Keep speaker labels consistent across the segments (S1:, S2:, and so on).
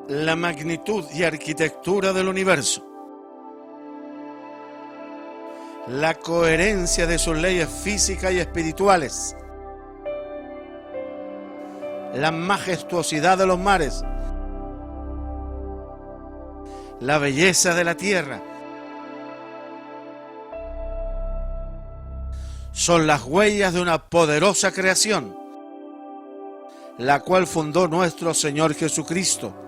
S1: la magnitud y arquitectura del universo, la coherencia de sus leyes físicas y espirituales, la majestuosidad de los mares, la belleza de la tierra, son las huellas de una poderosa creación, la cual fundó nuestro Señor Jesucristo,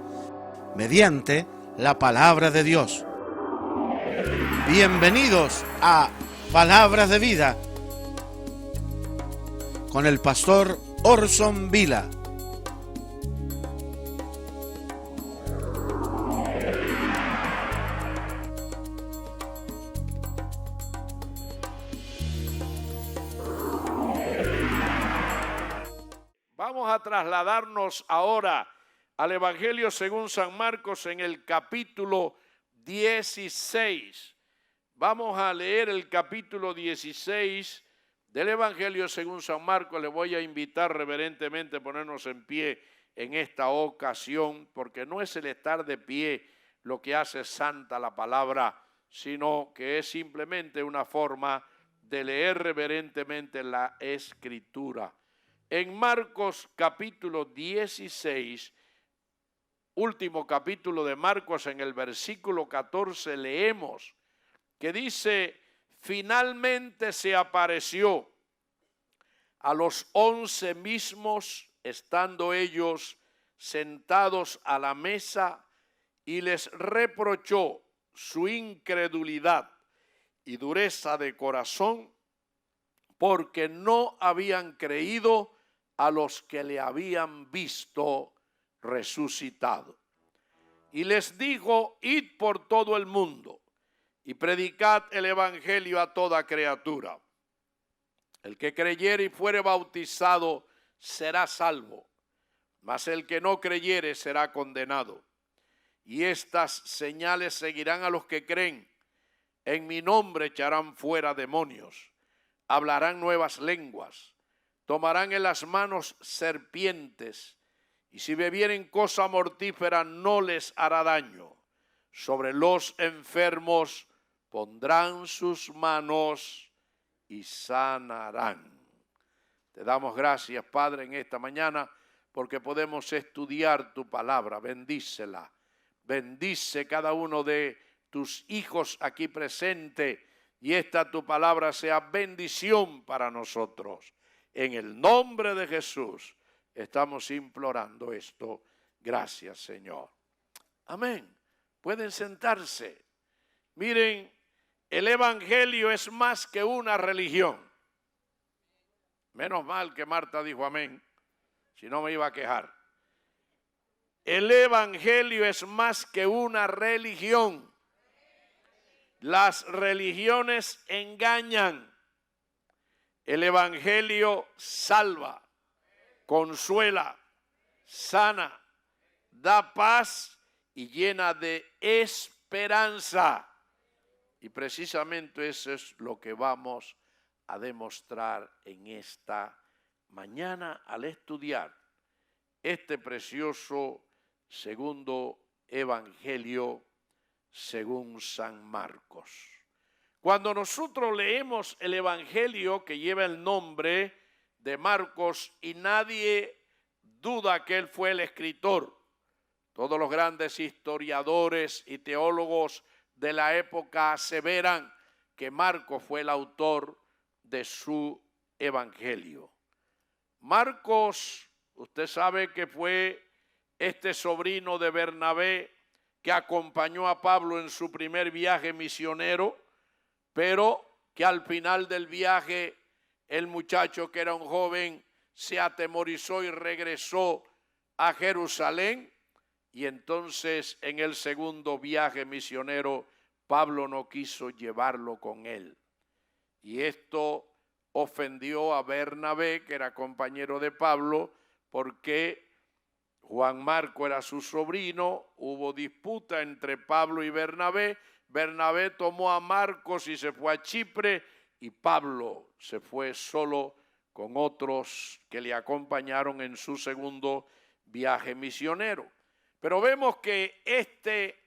S1: mediante la palabra de Dios. Bienvenidos a Palabras de Vida, con el pastor Orson Vila.
S2: Vamos a trasladarnos ahora al Evangelio según San Marcos en el capítulo 16. Vamos a leer el capítulo 16 del Evangelio según San Marcos. Le voy a invitar reverentemente a ponernos en pie en esta ocasión, porque no es el estar de pie lo que hace santa la palabra, sino que es simplemente una forma de leer reverentemente la Escritura. En Marcos capítulo 16, último capítulo de Marcos, en el versículo 14 leemos que dice: finalmente se apareció a los 11 mismos, estando ellos sentados a la mesa, y les reprochó su incredulidad y dureza de corazón, porque no habían creído a los que le habían visto resucitado. Y les dijo: id por todo el mundo y predicad el evangelio a toda criatura. El que creyere y fuere bautizado será salvo, mas el que no creyere será condenado. Y estas señales seguirán a los que creen: en mi nombre echarán fuera demonios, hablarán nuevas lenguas, tomarán en las manos serpientes, y si bebieren cosa mortífera no les hará daño. Sobre los enfermos pondrán sus manos y sanarán. Te damos gracias, Padre, en esta mañana, porque podemos estudiar tu palabra. Bendícela. Bendice cada uno de tus hijos aquí presente, y esta tu palabra sea bendición para nosotros. En el nombre de Jesús estamos implorando esto. Gracias, Señor. Amén. Pueden sentarse. Miren, el evangelio es más que una religión. Menos mal que Marta dijo amén, si no me iba a quejar. El evangelio es más que una religión. Las religiones engañan. El evangelio salva, consuela, sana, da paz y llena de esperanza. Y precisamente eso es lo que vamos a demostrar en esta mañana al estudiar este precioso segundo evangelio según San Marcos. Cuando nosotros leemos el evangelio que lleva el nombre de Marcos, y nadie duda que él fue el escritor, todos los grandes historiadores y teólogos de la época aseveran que Marcos fue el autor de su evangelio. Marcos, usted sabe que fue este sobrino de Bernabé que acompañó a Pablo en su primer viaje misionero, pero que al final del viaje el muchacho, que era un joven, se atemorizó y regresó a Jerusalén. Y entonces en el segundo viaje misionero Pablo no quiso llevarlo con él. Y esto ofendió a Bernabé, que era compañero de Pablo, porque Juan Marco era su sobrino. Hubo disputa entre Pablo y Bernabé. Bernabé tomó a Marcos y se fue a Chipre, y Pablo se fue solo con otros que le acompañaron en su segundo viaje misionero. Pero vemos que este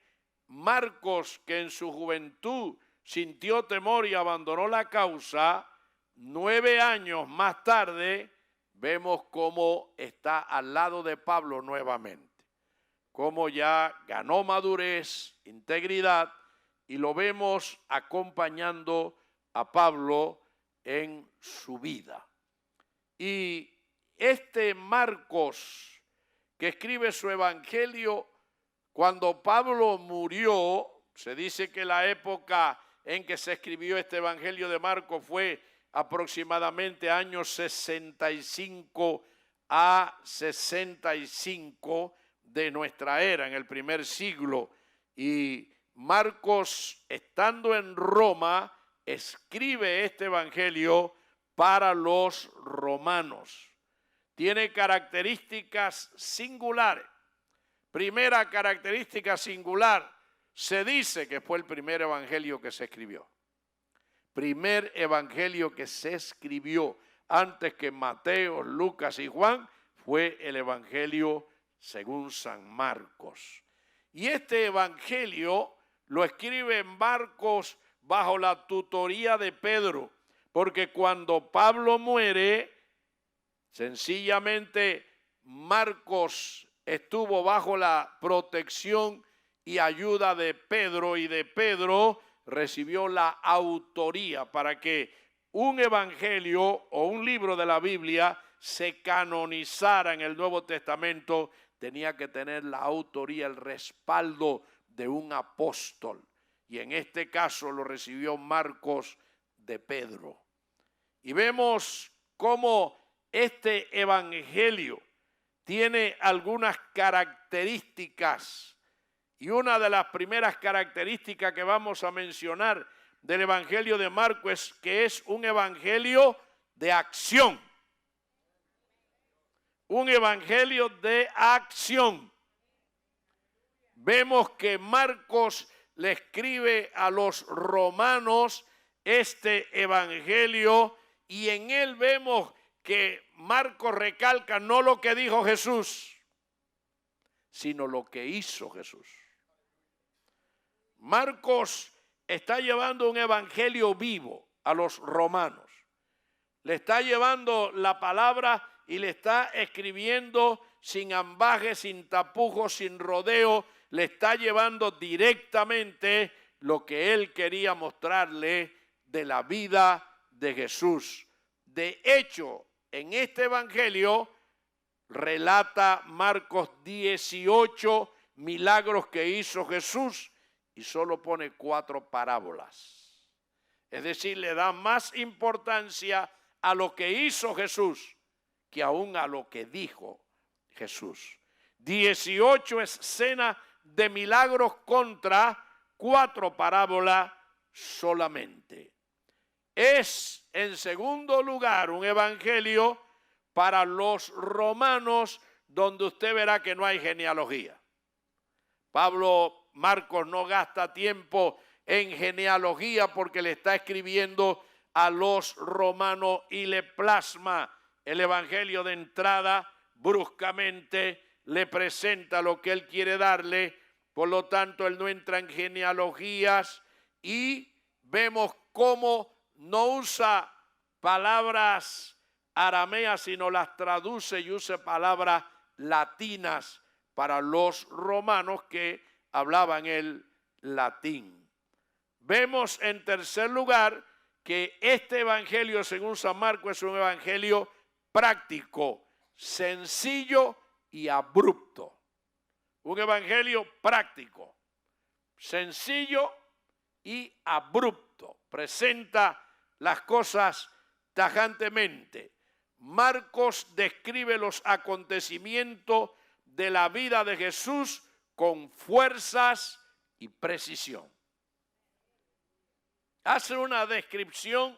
S2: Marcos, que en su juventud sintió temor y abandonó la causa, 9 años más tarde vemos cómo está al lado de Pablo nuevamente, cómo ya ganó madurez, integridad, y lo vemos acompañando a Pablo en su vida. Y este Marcos, que escribe su evangelio, cuando Pablo murió, se dice que la época en que se escribió este evangelio de Marcos fue aproximadamente años 65 a 65 de nuestra era, en el primer siglo. Y Marcos, estando en Roma, escribe este evangelio para los romanos. Tiene características singulares. Primera característica singular, se dice que fue el primer evangelio que se escribió. Primer evangelio que se escribió antes que Mateo, Lucas y Juan, fue el evangelio según San Marcos. Y este evangelio lo escribe Marcos bajo la tutoría de Pedro, porque cuando Pablo muere, sencillamente Marcos estuvo bajo la protección y ayuda de Pedro, y de Pedro recibió la autoría para que un evangelio o un libro de la Biblia se canonizara en el Nuevo Testamento. Tenía que tener la autoría, el respaldo de un apóstol, y en este caso lo recibió Marcos de Pedro. Y vemos cómo este evangelio tiene algunas características, y una de las primeras características que vamos a mencionar del evangelio de Marcos es que es un evangelio de acción. Un evangelio de acción. Vemos que Marcos le escribe a los romanos este evangelio, y en él vemos que Marcos recalca no lo que dijo Jesús, sino lo que hizo Jesús. Marcos está llevando un evangelio vivo a los romanos. Le está llevando la palabra y le está escribiendo sin ambaje, sin tapujos, sin rodeo. Le está llevando directamente lo que él quería mostrarle de la vida de Jesús. De hecho, en este evangelio relata Marcos 18 milagros que hizo Jesús y solo pone 4 parábolas. Es decir, le da más importancia a lo que hizo Jesús que aún a lo que dijo Jesús. 18 escenas de milagros contra 4 parábolas solamente. Es, en segundo lugar, un evangelio para los romanos, donde usted verá que no hay genealogía. Marcos no gasta tiempo en genealogía porque le está escribiendo a los romanos y le plasma el evangelio de entrada. Bruscamente le presenta lo que él quiere darle, por lo tanto él no entra en genealogías, y vemos cómo no usa palabras arameas, sino las traduce y usa palabras latinas para los romanos que hablaban el latín. Vemos en tercer lugar que este evangelio según San Marcos es un evangelio práctico, sencillo y abrupto. Un evangelio práctico, sencillo y abrupto. Presenta las cosas tajantemente. Marcos describe los acontecimientos de la vida de Jesús con fuerzas y precisión. Hace una descripción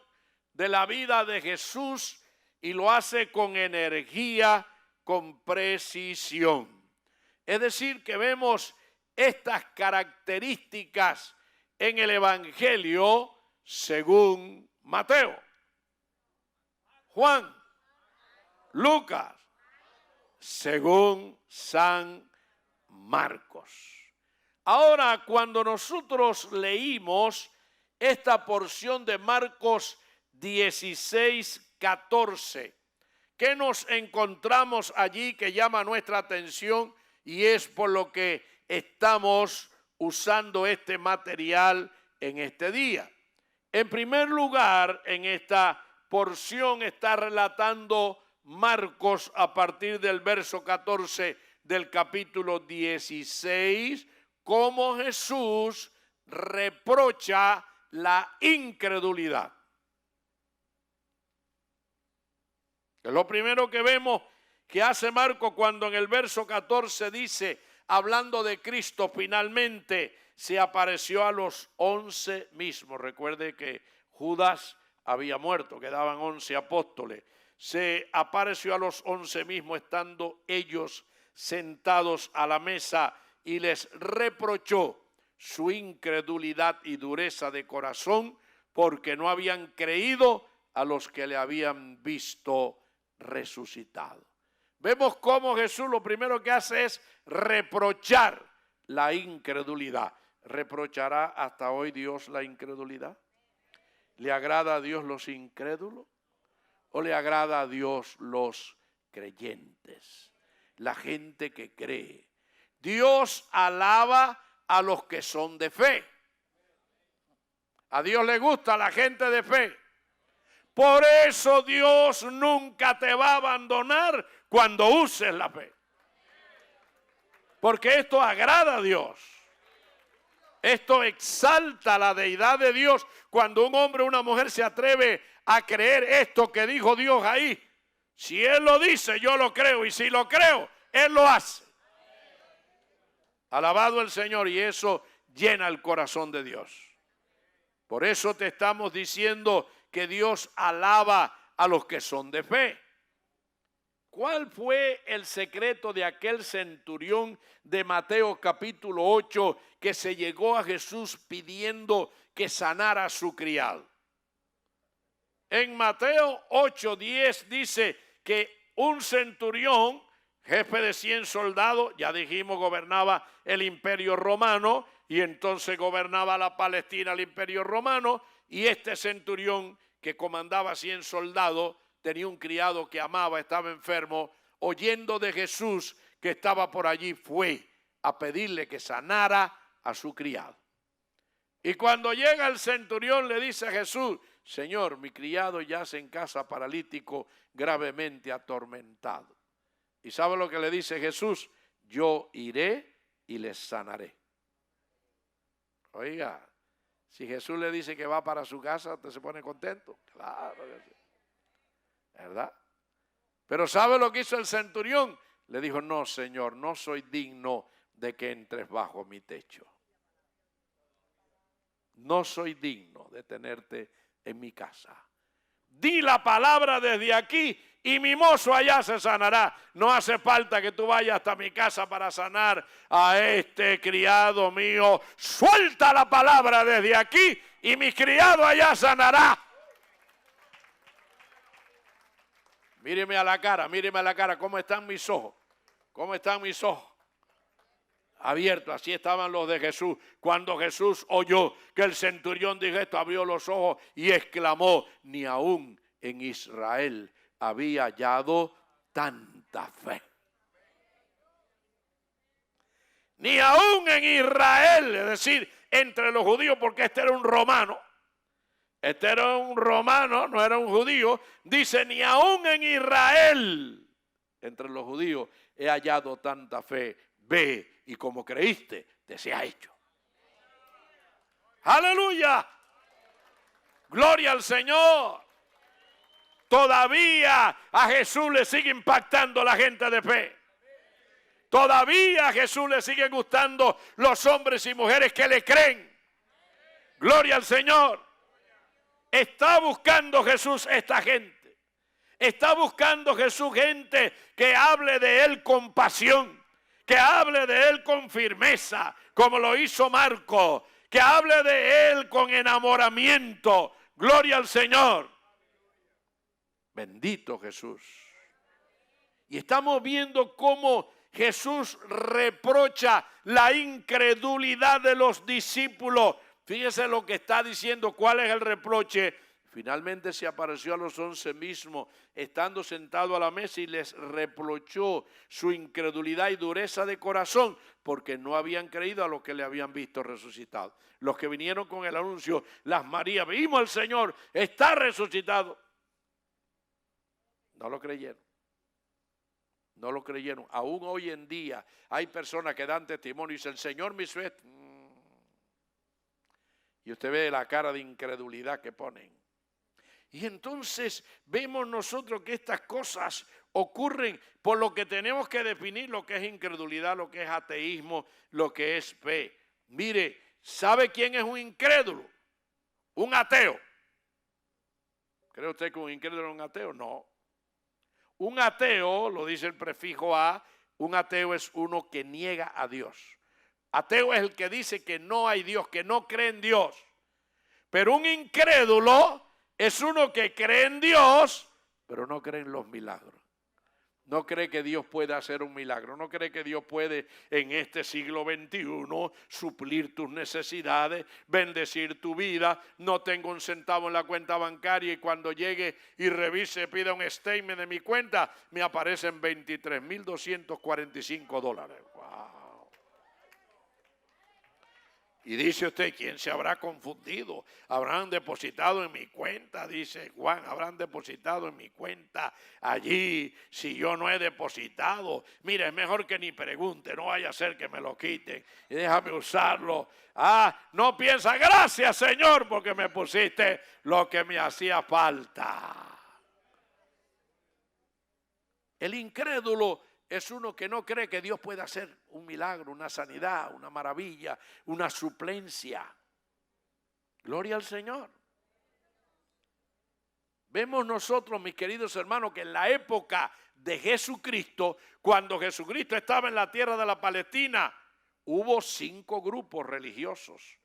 S2: de la vida de Jesús y lo hace con energía, con precisión. Es decir, que vemos estas características en el evangelio según Mateo, Juan, Lucas, según San Marcos. Ahora, cuando nosotros leímos esta porción de Marcos 16, 14, ¿qué nos encontramos allí que llama nuestra atención? Y es por lo que estamos usando este material en este día. En primer lugar, en esta porción está relatando Marcos a partir del verso 14 del capítulo 16, cómo Jesús reprocha la incredulidad. Es lo primero que vemos que hace Marcos cuando en el verso 14 dice, hablando de Cristo, finalmente se apareció a los 11 mismos. Recuerde que Judas había muerto, quedaban 11 apóstoles. Se apareció a los 11 mismos estando ellos sentados a la mesa y les reprochó su incredulidad y dureza de corazón porque no habían creído a los que le habían visto resucitado. Vemos cómo Jesús lo primero que hace es reprochar la incredulidad. ¿Reprochará hasta hoy Dios la incredulidad? ¿Le agrada a Dios los incrédulos? ¿O le agrada a Dios los creyentes? La gente que cree. Dios alaba a los que son de fe. A Dios le gusta la gente de fe. Por eso Dios nunca te va a abandonar cuando uses la fe. Porque esto agrada a Dios. Esto exalta la deidad de Dios. Cuando un hombre o una mujer se atreve a creer esto que dijo Dios ahí. Si Él lo dice, yo lo creo. Y si lo creo, Él lo hace. Alabado el Señor. Y eso llena el corazón de Dios. Por eso te estamos diciendo que Dios alaba a los que son de fe. ¿Cuál fue el secreto de aquel centurión de Mateo capítulo 8 que se llegó a Jesús pidiendo que sanara a su criado? En Mateo 8:10 dice que un centurión, jefe de 100 soldados, ya dijimos gobernaba el imperio romano y entonces gobernaba la Palestina el imperio romano, y este centurión que comandaba 100 soldados tenía un criado que amaba, estaba enfermo. Oyendo de Jesús que estaba por allí, fue a pedirle que sanara a su criado. Y cuando llega el centurión le dice a Jesús: Señor, mi criado yace en casa paralítico, gravemente atormentado. ¿Y sabe lo que le dice Jesús? Yo iré y les sanaré. Oiga, si Jesús le dice que va para su casa, ¿usted se pone contento? Claro que sí. ¿Verdad? Pero ¿sabe lo que hizo el centurión? Le dijo: no, Señor, no soy digno de que entres bajo mi techo. No soy digno de tenerte en mi casa. Di la palabra desde aquí y mi mozo allá se sanará. No hace falta que tú vayas hasta mi casa para sanar a este criado mío. Suelta la palabra desde aquí y mi criado allá sanará. Míreme a la cara, ¿cómo están mis ojos? ¿Cómo están mis ojos? Abiertos, así estaban los de Jesús. Cuando Jesús oyó que el centurión dijo esto, abrió los ojos y exclamó: ni aún en Israel había hallado tanta fe. Ni aún en Israel, es decir, entre los judíos, porque este era un romano. Este era un romano, no era un judío. Dice: ni aún en Israel, entre los judíos, he hallado tanta fe. Ve y como creíste, te sea hecho. ¡Aleluya! ¡Gloria al Señor! Todavía a Jesús le sigue impactando la gente de fe. Todavía a Jesús le siguen gustando los hombres y mujeres que le creen. ¡Gloria al Señor! Está buscando Jesús esta gente. Está buscando Jesús gente que hable de Él con pasión, que hable de Él con firmeza, como lo hizo Marcos, que hable de Él con enamoramiento. Gloria al Señor. Bendito Jesús. Y estamos viendo cómo Jesús reprocha la incredulidad de los discípulos. Fíjese lo que está diciendo, cuál es el reproche. Finalmente se apareció a los 11 mismos, estando sentado a la mesa, y les reprochó su incredulidad y dureza de corazón, porque no habían creído a los que le habían visto resucitado. Los que vinieron con el anuncio, las Marías, vimos al Señor, está resucitado. No lo creyeron. No lo creyeron. Aún hoy en día hay personas que dan testimonio y dicen, el Señor me hizo esto. Y usted ve la cara de incredulidad que ponen. Y entonces vemos nosotros que estas cosas ocurren por lo que tenemos que definir lo que es incredulidad, lo que es ateísmo, lo que es fe. Mire, ¿sabe quién es un incrédulo? Un ateo. ¿Cree usted que un incrédulo es un ateo? No. Un ateo, lo dice el prefijo a, un ateo es uno que niega a Dios. Ateo es el que dice que no hay Dios, que no cree en Dios. Pero un incrédulo es uno que cree en Dios, pero no cree en los milagros. No cree que Dios puede hacer un milagro. No cree que Dios puede en este siglo XXI suplir tus necesidades, bendecir tu vida. No tengo un centavo en la cuenta bancaria y cuando llegue y revise, pida un statement de mi cuenta, me aparecen $23,245. ¡Wow! Y dice usted, ¿quién se habrá confundido? Habrán depositado en mi cuenta, dice Juan, habrán depositado en mi cuenta allí, si yo no he depositado. Mire, es mejor que ni pregunte, no vaya a ser que me lo quiten y déjame usarlo. No piensa, gracias Señor, porque me pusiste lo que me hacía falta. El incrédulo es uno que no cree que Dios pueda hacer un milagro, una sanidad, una maravilla, una suplencia. Gloria al Señor. Vemos nosotros, mis queridos hermanos, que en la época de Jesucristo, cuando Jesucristo estaba en la tierra de la Palestina, hubo 5 grupos religiosos.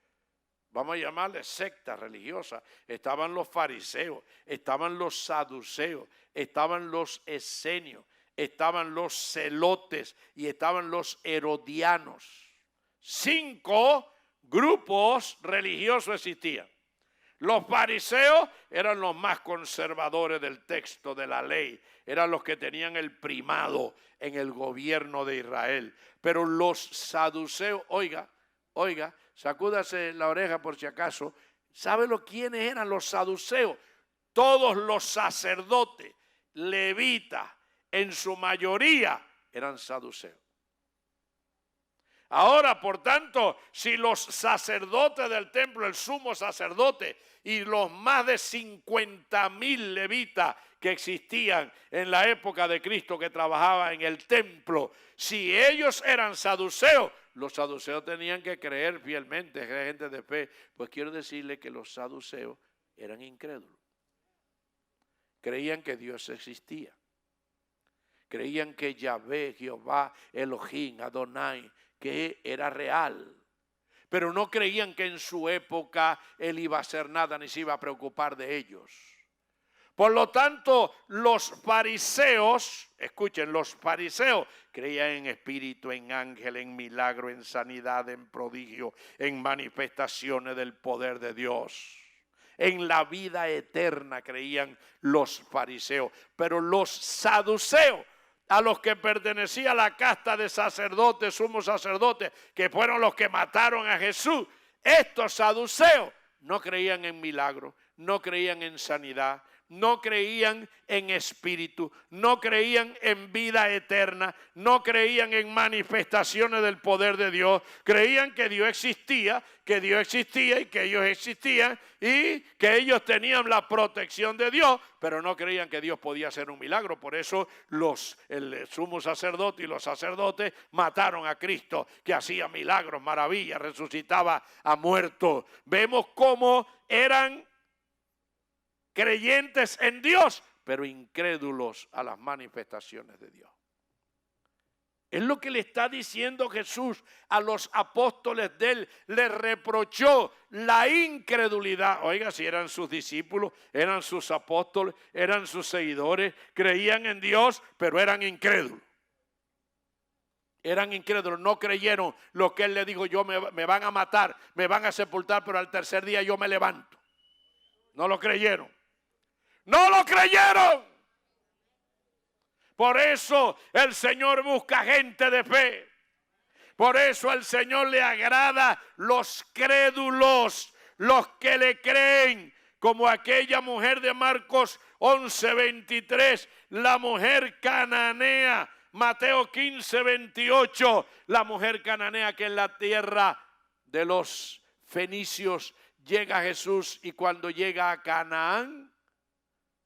S2: Vamos a llamarles sectas religiosas. Estaban los fariseos, estaban los saduceos, estaban los esenios, estaban los celotes y estaban los herodianos. 5 grupos religiosos existían. Los fariseos eran los más conservadores del texto de la ley, eran los que tenían el primado en el gobierno de Israel. Pero los saduceos, oiga, sacúdase la oreja por si acaso, ¿sabe quiénes eran los saduceos? Todos los sacerdotes, levitas, en su mayoría eran saduceos. Ahora, por tanto, si los sacerdotes del templo, el sumo sacerdote y los más de 50,000 levitas que existían en la época de Cristo que trabajaban en el templo, si ellos eran saduceos, los saduceos tenían que creer fielmente, gente de fe. Pues quiero decirle que los saduceos eran incrédulos. Creían que Dios existía. Creían que Yahvé, Jehová, Elohim, Adonai, que era real. Pero no creían que en su época Él iba a hacer nada ni se iba a preocupar de ellos. Por lo tanto, los fariseos, escuchen, los fariseos creían en espíritu, en ángel, en milagro, en sanidad, en prodigio, en manifestaciones del poder de Dios. En la vida eterna creían los fariseos. Pero los saduceos, a los que pertenecía la casta de sacerdotes, sumos sacerdotes, que fueron los que mataron a Jesús, estos saduceos no creían en milagros, no creían en sanidad, no creían en espíritu, no creían en vida eterna, no creían en manifestaciones del poder de Dios. Creían que Dios existía y que ellos existían y que ellos tenían la protección de Dios, pero no creían que Dios podía hacer un milagro. Por eso el sumo sacerdote y los sacerdotes mataron a Cristo, que hacía milagros, maravillas, resucitaba a muertos. Vemos cómo eran creyentes en Dios, pero incrédulos a las manifestaciones de Dios. Es lo que le está diciendo Jesús a los apóstoles de él. Le reprochó la incredulidad. Oiga, si eran sus discípulos, eran sus apóstoles, eran sus seguidores, creían en Dios, pero eran incrédulos. Eran incrédulos, no creyeron lo que él le dijo. Me van a matar, me van a sepultar, pero al tercer día yo me levanto. No lo creyeron. No lo creyeron. Por eso el Señor busca gente de fe. Por eso al Señor le agrada los crédulos, los que le creen, como aquella mujer de Marcos 11:23, la mujer cananea, Mateo 15:28, la mujer cananea que en la tierra de los fenicios llega a Jesús, y cuando llega a Canaán,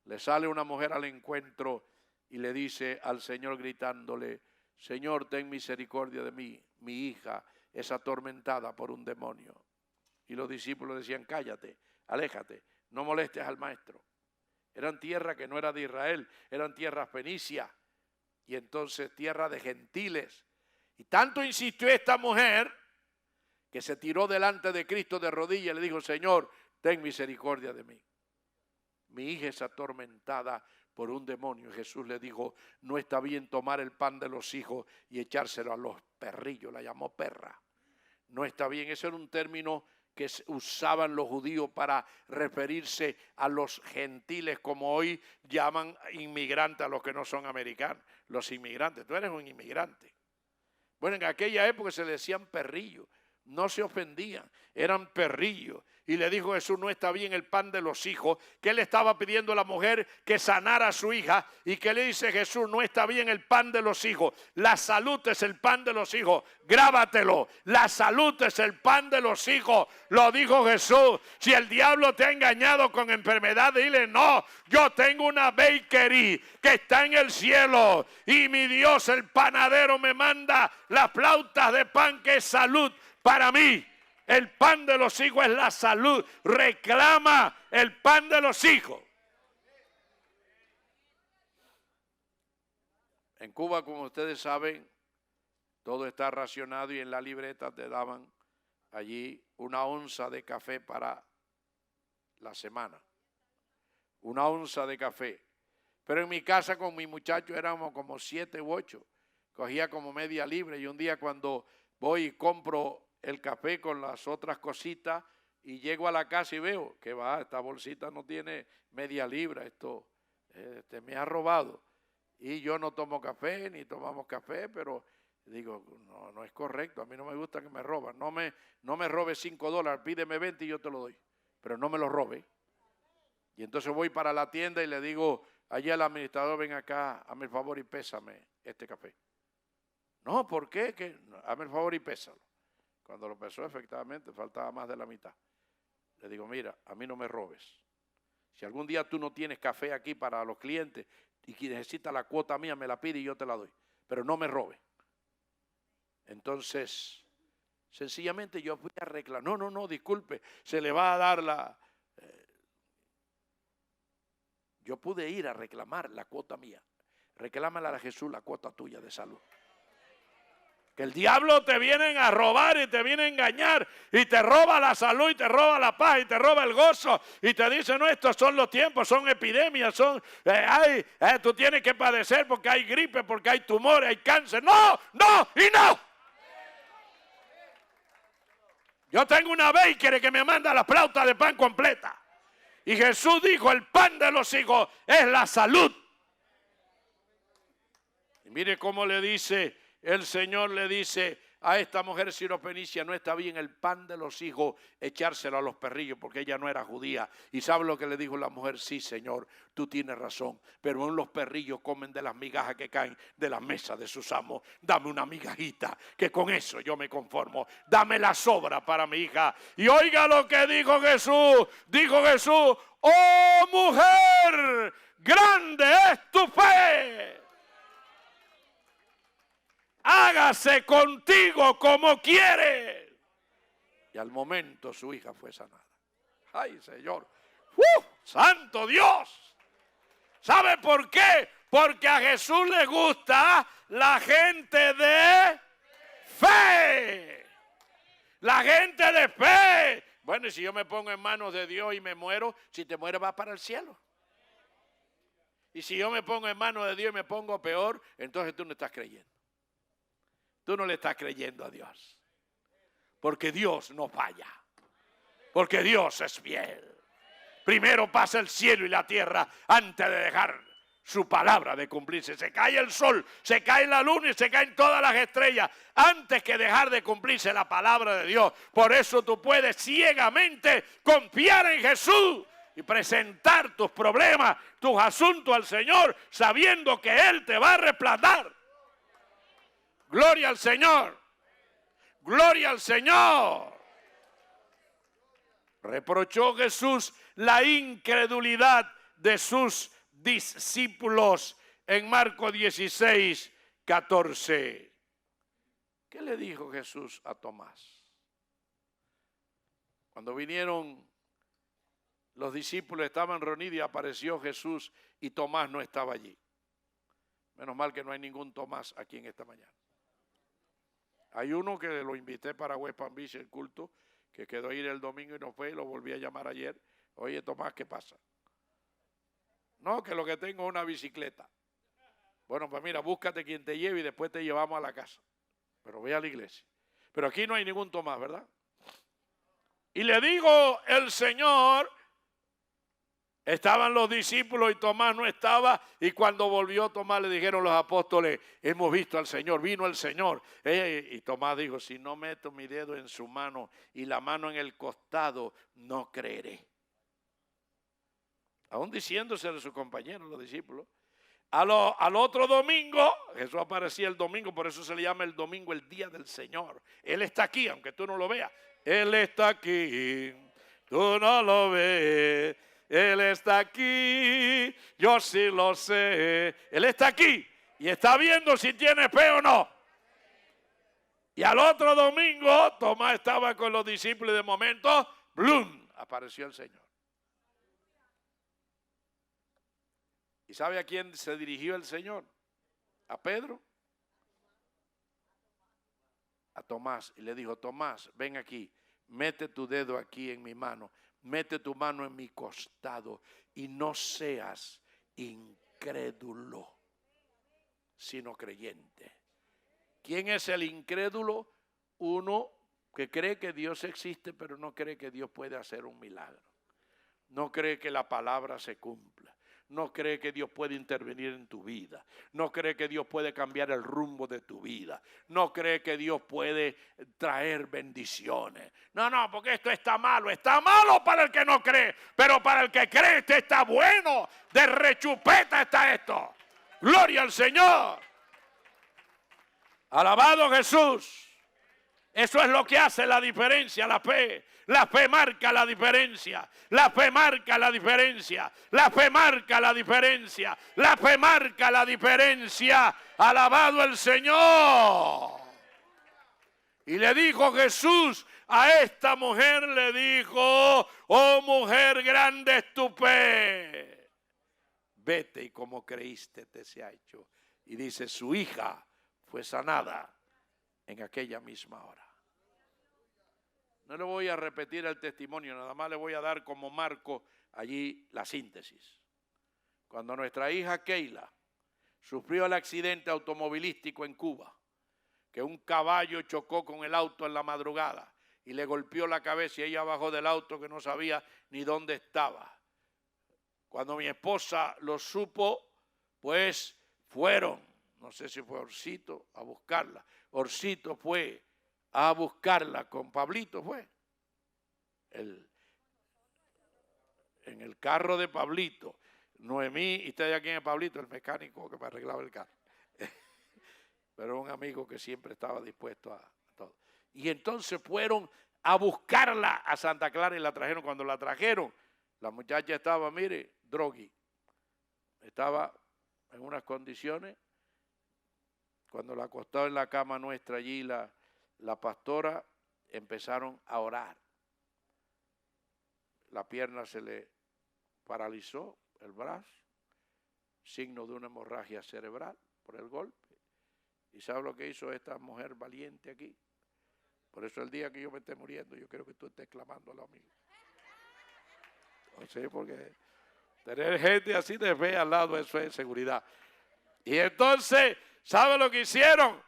S2: le sale una mujer al encuentro y le dice al Señor gritándole: Señor, ten misericordia de mí, mi hija es atormentada por un demonio. Y los discípulos decían: cállate, aléjate, no molestes al maestro. Eran tierra que no era de Israel, eran tierras fenicias, y entonces tierra de gentiles. Y tanto insistió esta mujer que se tiró delante de Cristo de rodillas y le dijo: Señor, ten misericordia de mí. Mi hija es atormentada por un demonio. Y Jesús le dijo: no está bien tomar el pan de los hijos y echárselo a los perrillos. La llamó perra. No está bien. Ese era un término que usaban los judíos para referirse a los gentiles, como hoy llaman inmigrantes a los que no son americanos. Los inmigrantes. Tú eres un inmigrante. Bueno, en aquella época se le decían perrillos. No se ofendían, eran perrillos. Y le dijo Jesús: no está bien el pan de los hijos. Que le estaba pidiendo a la mujer que sanara a su hija. Y que le dice Jesús: no está bien el pan de los hijos. La salud es el pan de los hijos. Grábatelo. La salud es el pan de los hijos. Lo dijo Jesús. Si el diablo te ha engañado con enfermedad, dile: no, yo tengo una bakery que está en el cielo. Y mi Dios, el panadero, me manda las flautas de pan, que es salud para mí. El pan de los hijos es la salud. Reclama el pan de los hijos. En Cuba, como ustedes saben, todo está racionado, y en la libreta te daban allí una onza de café para la semana. Una onza de café. Pero en mi casa con mi muchacho éramos como 7 u 8. Cogía como media libra, y un día cuando voy y compro el café con las otras cositas y llego a la casa y veo que esta bolsita no tiene media libra, esto me ha robado. Y yo no tomo café, ni tomamos café, pero digo: no es correcto, a mí no me gusta que me roban. No me robe $5, pídeme 20 y yo te lo doy, pero no me lo robe. Y entonces voy para la tienda y le digo allí al administrador: ven acá, hazme el favor y pésame este café. No, ¿por qué? Hazme el favor y pésalo. Cuando lo pesó, efectivamente faltaba más de la mitad. Le digo: mira, a mí no me robes. Si algún día tú no tienes café aquí para los clientes y que necesitas la cuota mía, me la pide y yo te la doy. Pero no me robes. Entonces, sencillamente yo fui a reclamar. No, disculpe, se le va a dar la... Yo pude ir a reclamar la cuota mía. Reclámala a Jesús, la cuota tuya de salud. Que el diablo te viene a robar y te viene a engañar y te roba la salud y te roba la paz y te roba el gozo y te dice: no, estos son los tiempos, son epidemias, tú tienes que padecer porque hay gripe, porque hay tumores, hay cáncer. No. Yo tengo una bakery que me manda la flauta de pan completa. Y Jesús dijo: el pan de los hijos es la salud. Y mire cómo le dice... El Señor le dice a esta mujer sirofenicia: no está bien el pan de los hijos echárselo a los perrillos, porque ella no era judía. ¿Y sabe lo que le dijo la mujer? Sí, Señor, tú tienes razón, pero aún los perrillos comen de las migajas que caen de la mesa de sus amos. Dame una migajita, que con eso yo me conformo. Dame la sobra para mi hija. Y oiga lo que dijo Jesús. Dijo Jesús: oh mujer, grande es tu fe. Hágase contigo como quiere. Y al momento su hija fue sanada. Ay, Señor. ¡Santo Dios! ¿Sabe por qué? Porque a Jesús le gusta la gente de fe. La gente de fe. Bueno, y si yo me pongo en manos de Dios y me muero, si te mueres vas para el cielo. Y si yo me pongo en manos de Dios y me pongo peor, entonces tú no estás creyendo. tú no le estás creyendo a Dios. Porque Dios no falla. Porque Dios es fiel. Primero pasa el cielo y la tierra antes de dejar su palabra de cumplirse. Se cae el sol, se cae la luna y se caen todas las estrellas antes que dejar de cumplirse la palabra de Dios. Por eso tú puedes ciegamente confiar en Jesús y presentar tus problemas, tus asuntos al Señor, sabiendo que Él te va a respaldar. Gloria al Señor. Gloria al Señor. Reprochó Jesús la incredulidad de sus discípulos en Marcos 16, 14. ¿Qué le dijo Jesús a Tomás? Cuando vinieron los discípulos, estaban reunidos y apareció Jesús y Tomás no estaba allí. Menos mal que no hay ningún Tomás aquí en esta mañana. Hay uno que lo invité para West Palm Beach, el culto, que quedó a ir el domingo y no fue, y lo volví a llamar ayer. Oye, Tomás, ¿qué pasa? No, que lo que tengo es una bicicleta. Bueno, pues mira, búscate quien te lleve y después te llevamos a la casa. Pero ve a la iglesia. Pero aquí no hay ningún Tomás, ¿verdad? Y le digo el Señor, estaban los discípulos y Tomás no estaba, y cuando volvió Tomás le dijeron los apóstoles, hemos visto al Señor, vino el Señor. Y Tomás dijo, si no meto mi dedo en su mano y la mano en el costado, no creeré. Aún diciéndose de sus compañeros, los discípulos. Al otro domingo, Jesús aparecía el domingo, por eso se le llama el domingo el día del Señor. Él está aquí, aunque tú no lo veas. Él está aquí, tú no lo ves. Él está aquí, yo sí lo sé. Él está aquí y está viendo si tiene fe o no. Y al otro domingo, Tomás estaba con los discípulos y de momento, ¡blum!, apareció el Señor. ¿Y sabe a quién se dirigió el Señor? ¿A Pedro? A Tomás. Y le dijo, Tomás, ven aquí, mete tu dedo aquí en mi mano, mete tu mano en mi costado y no seas incrédulo, sino creyente. ¿Quién es el incrédulo? Uno que cree que Dios existe, pero no cree que Dios puede hacer un milagro. No cree que la palabra se cumpla. No cree que Dios puede intervenir en tu vida. No cree que Dios puede cambiar el rumbo de tu vida. No cree que Dios puede traer bendiciones. No, porque esto está malo. Está malo para el que no cree. Pero para el que cree, esto está bueno. De rechupeta está esto. Gloria al Señor. Alabado Jesús. Eso es lo que hace la diferencia, la fe. La fe marca la diferencia. La fe marca la diferencia. La fe marca la diferencia. La fe marca la diferencia. Alabado el Señor. Y le dijo Jesús a esta mujer, le dijo, oh mujer, grande es tu fe. Vete y como creíste te se ha hecho. Y dice, su hija fue sanada en aquella misma hora. No le voy a repetir el testimonio, nada más le voy a dar como marco allí la síntesis. Cuando nuestra hija Keila sufrió el accidente automovilístico en Cuba, que un caballo chocó con el auto en la madrugada y le golpeó la cabeza y ella bajó del auto que no sabía ni dónde estaba. Cuando mi esposa lo supo, pues fueron, no sé si fue Orcito, a buscarla. Orcito fue a buscarla con Pablito, fue. En el carro de Pablito. Noemí, y usted ya quién es Pablito, el mecánico que me arreglaba el carro. Pero un amigo que siempre estaba dispuesto a todo. Y entonces fueron a buscarla a Santa Clara y la trajeron. Cuando la trajeron, la muchacha estaba, mire, drogui. Estaba en unas condiciones. Cuando la acostó en la cama nuestra allí, la pastora, empezaron a orar. La pierna se le paralizó, el brazo, signo de una hemorragia cerebral por el golpe. ¿Y sabe lo que hizo esta mujer valiente aquí? Por eso el día que yo me esté muriendo, yo quiero que tú estés clamando a lo mío. No sé, porque tener gente así de fe al lado, eso es seguridad. Y entonces, ¿sabe lo que hicieron?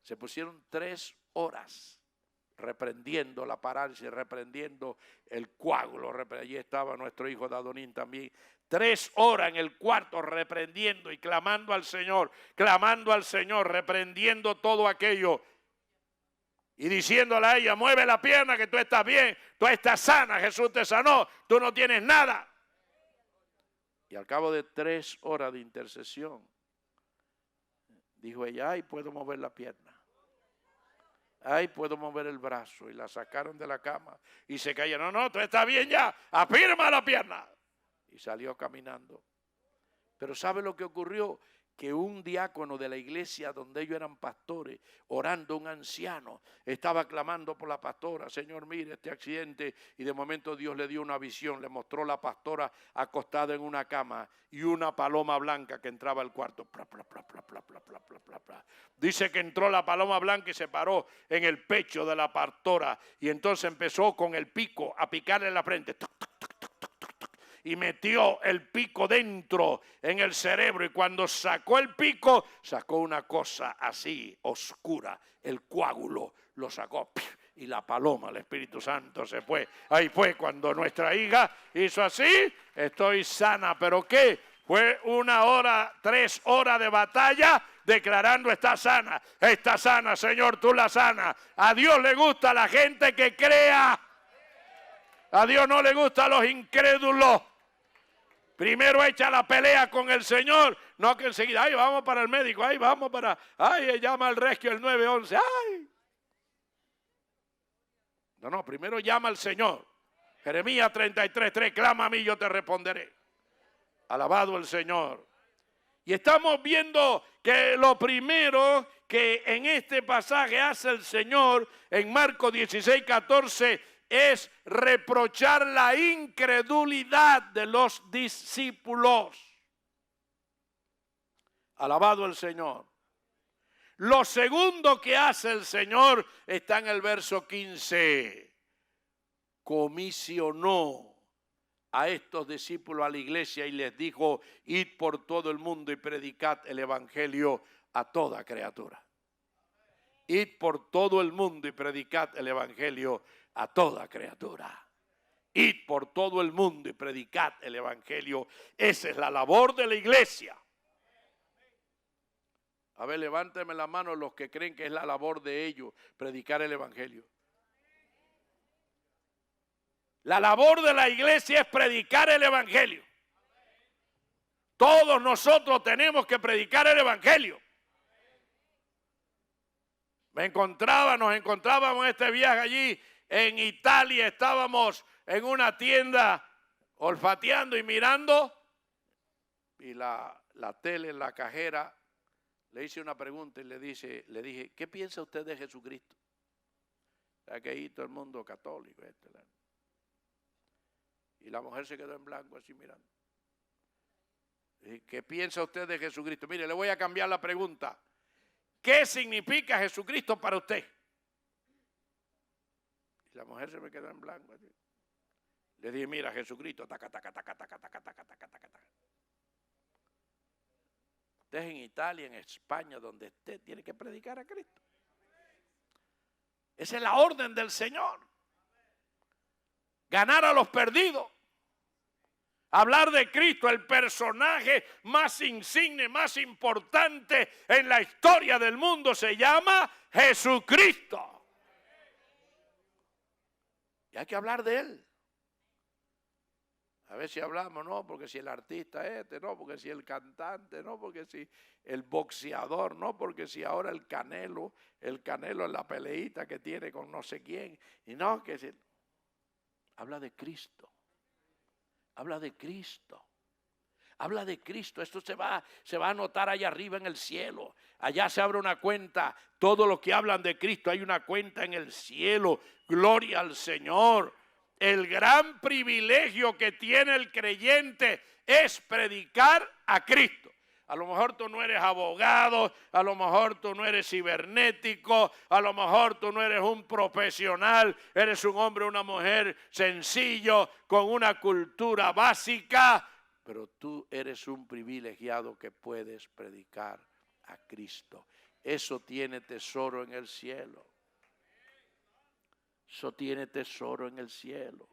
S2: Se pusieron 3 horas reprendiendo la parálisis, reprendiendo el coágulo. Allí estaba nuestro hijo Dadonín también. 3 horas en el cuarto reprendiendo y clamando al Señor, reprendiendo todo aquello. Y diciéndole a ella, mueve la pierna que tú estás bien, tú estás sana, Jesús te sanó, tú no tienes nada. Y al cabo de 3 horas de intercesión, dijo ella, ay, puedo mover la pierna. Ay, puedo mover el brazo. Y la sacaron de la cama y se cayó. No, tú estás bien ya, afirma la pierna. Y salió caminando. Pero ¿sabe lo que ocurrió? Que un diácono de la iglesia donde ellos eran pastores, orando, un anciano, estaba clamando por la pastora, Señor, mire este accidente, y de momento Dios le dio una visión, le mostró la pastora acostada en una cama y una paloma blanca que entraba al cuarto. Dice que entró la paloma blanca y se paró en el pecho de la pastora, y entonces empezó con el pico a picarle en la frente. Y metió el pico dentro en el cerebro, y cuando sacó el pico, sacó una cosa así, oscura, el coágulo, lo sacó, y la paloma, el Espíritu Santo se fue. Ahí fue cuando nuestra hija hizo así, estoy sana. ¿Pero qué? Fue 1 hora, 3 horas de batalla declarando está sana, Señor, tú la sanas. A Dios le gusta la gente que crea. A Dios no le gusta a los incrédulos. Primero echa la pelea con el Señor, no que enseguida, ay, vamos para el médico, ay, vamos para, ay, llama al rescue el 911, ay. No, primero llama al Señor. Jeremías 33:3, clama a mí, yo te responderé. Alabado el Señor. Y estamos viendo que lo primero que en este pasaje hace el Señor, en Marcos 16:14, es reprochar la incredulidad de los discípulos. Alabado el Señor. Lo segundo que hace el Señor está en el verso 15. Comisionó a estos discípulos a la iglesia y les dijo, id por todo el mundo y predicad el evangelio a toda criatura. Id por todo el mundo y predicad el evangelio a toda criatura. Id por todo el mundo y predicad el evangelio. Esa es la labor de la iglesia. A ver, levánteme la mano los que creen que es la labor de ellos predicar el evangelio. La labor de la iglesia es predicar el evangelio. Todos nosotros tenemos que predicar el evangelio. Nos encontrábamos en este viaje allí en Italia, estábamos en una tienda olfateando y mirando, y la tele en la cajera le hice una pregunta y le dije, ¿qué piensa usted de Jesucristo? O sea, que ahí todo el mundo católico. Y la mujer se quedó en blanco así mirando. ¿Qué piensa usted de Jesucristo? Mire, le voy a cambiar la pregunta. ¿Qué significa Jesucristo para usted? Y la mujer se me quedó en blanco. Le dije, mira, Jesucristo, taca, taca, taca, taca, taca, taca, taca, taca, taca. Usted es en Italia, en España, donde usted tiene que predicar a Cristo. Esa es la orden del Señor. Ganar a los perdidos. Hablar de Cristo, el personaje más insigne, más importante en la historia del mundo, se llama Jesucristo. Y hay que hablar de Él. A ver si hablamos, no, porque si el artista no, porque si el cantante, no, porque si el boxeador, no, porque si ahora el Canelo en la peleita que tiene con no sé quién. Y no, que si... Habla de Cristo. Habla de Cristo. Habla de Cristo. Esto se va a anotar allá arriba en el cielo. Allá se abre una cuenta. Todo lo que hablan de Cristo hay una cuenta en el cielo. Gloria al Señor. El gran privilegio que tiene el creyente es predicar a Cristo. A lo mejor tú no eres abogado, a lo mejor tú no eres cibernético, a lo mejor tú no eres un profesional, eres un hombre o una mujer sencillo, con una cultura básica, pero tú eres un privilegiado que puedes predicar a Cristo. eso tiene tesoro en el cielo. Eso tiene tesoro en el cielo.